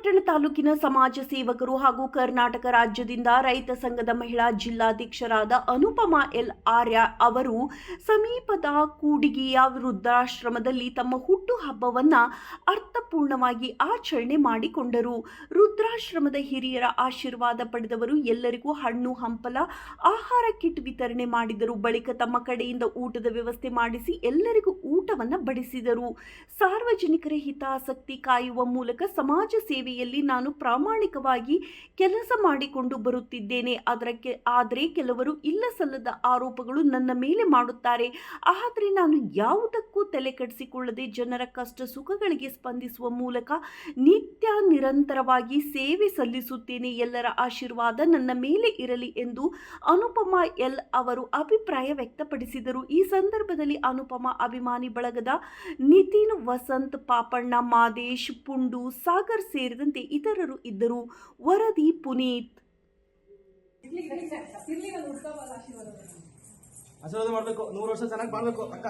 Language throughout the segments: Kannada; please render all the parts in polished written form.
ಶ್ರೀರಂಗಪಟ್ಟಣ ತಾಲೂಕಿನ ಸಮಾಜ ಸೇವಕರು ಹಾಗೂ ಕರ್ನಾಟಕ ರಾಜ್ಯದಿಂದ ರೈತ ಸಂಘದ ಮಹಿಳಾ ಜಿಲ್ಲಾಧ್ಯಕ್ಷರಾದ ಅನುಪಮಾ ಎಲ್ ಆರ್ಯ ಅವರು ಸಮೀಪದ ಕೂಡಿಗೆಯ ವೃದ್ಧಾಶ್ರಮದಲ್ಲಿ ತಮ್ಮ ಹುಟ್ಟುಹಬ್ಬವನ್ನು ಅರ್ಥಪೂರ್ಣವಾಗಿ ಆಚರಣೆ ಮಾಡಿಕೊಂಡರು. ವೃದ್ಧಾಶ್ರಮದ ಹಿರಿಯರ ಆಶೀರ್ವಾದ ಪಡೆದವರು ಎಲ್ಲರಿಗೂ ಹಣ್ಣು ಹಂಪಲ ಆಹಾರ ಕಿಟ್ ವಿತರಣೆ ಮಾಡಿದರು. ಬಳಿಕ ತಮ್ಮ ಕಡೆಯಿಂದ ಊಟದ ವ್ಯವಸ್ಥೆ ಮಾಡಿಸಿ ಎಲ್ಲರಿಗೂ ಊಟವನ್ನು ಬಡಿಸಿದರು. ಸಾರ್ವಜನಿಕರ ಹಿತಾಸಕ್ತಿ ಕಾಯುವ ಮೂಲಕ ಸಮಾಜ ಸೇವೆಯಲ್ಲಿ ನಾನು ಪ್ರಾಮಾಣಿಕವಾಗಿ ಕೆಲಸ ಮಾಡಿಕೊಂಡು ಬರುತ್ತಿದ್ದೇನೆ. ಆದರೆ ಕೆಲವರು ಇಲ್ಲಸಲ್ಲದ ಆರೋಪಗಳು ನನ್ನ ಮೇಲೆ ಮಾಡುತ್ತಾರೆ. ಆದರೆ ನಾನು ಯಾವುದಕ್ಕೂ ತಲೆ ಕೆಡಿಸಿಕೊಳ್ಳದೆ ಜನರ ಕಷ್ಟ ಸುಖಗಳಿಗೆ ಸ್ಪಂದಿಸುವ ಮೂಲಕ ನಿರಂತರವಾಗಿ ಸೇವೆ ಸಲ್ಲಿಸುತ್ತೇನೆ. ಎಲ್ಲರ ಆಶೀರ್ವಾದ ನನ್ನ ಮೇಲೆ ಇರಲಿ ಎಂದು ಅನುಪಮಾ ಎಲ್ ಅವರು ಅಭಿಪ್ರಾಯ ವ್ಯಕ್ತಪಡಿಸಿದರು. ಈ ಸಂದರ್ಭದಲ್ಲಿ ಅನುಪಮಾ ಅಭಿಮಾನಿ ಬಳಗದ ನಿತಿನ್, ವಸಂತ್, ಪಾಪಣ್ಣ, ಮಾದೇಶ್, ಪುಂಡು, ಸಾಗರ್ ಸೇರಿದಂತೆ ಇತರರು ಇದ್ದರು. ವರದಿ ಪುನೀತ್. ಆಶೀರ್ವಾದ ಮಾಡಬೇಕು. 100 ವರ್ಷ ಚೆನ್ನಾಗಿ ಮಾಡಬೇಕು ಅಕ್ಕ.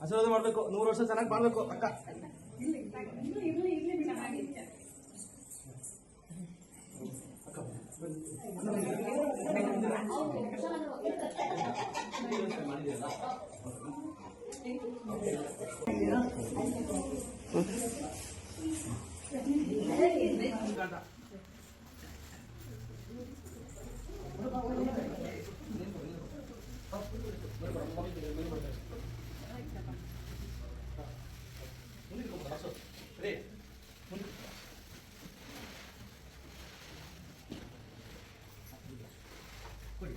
ಆಶೀರ್ವಾದ ಮಾಡಬೇಕು. 100 ವರ್ಷ ಚೆನ್ನಾಗಿ ಮಾಡಬೇಕು ಅಕ್ಕ. ಮುಂದೆ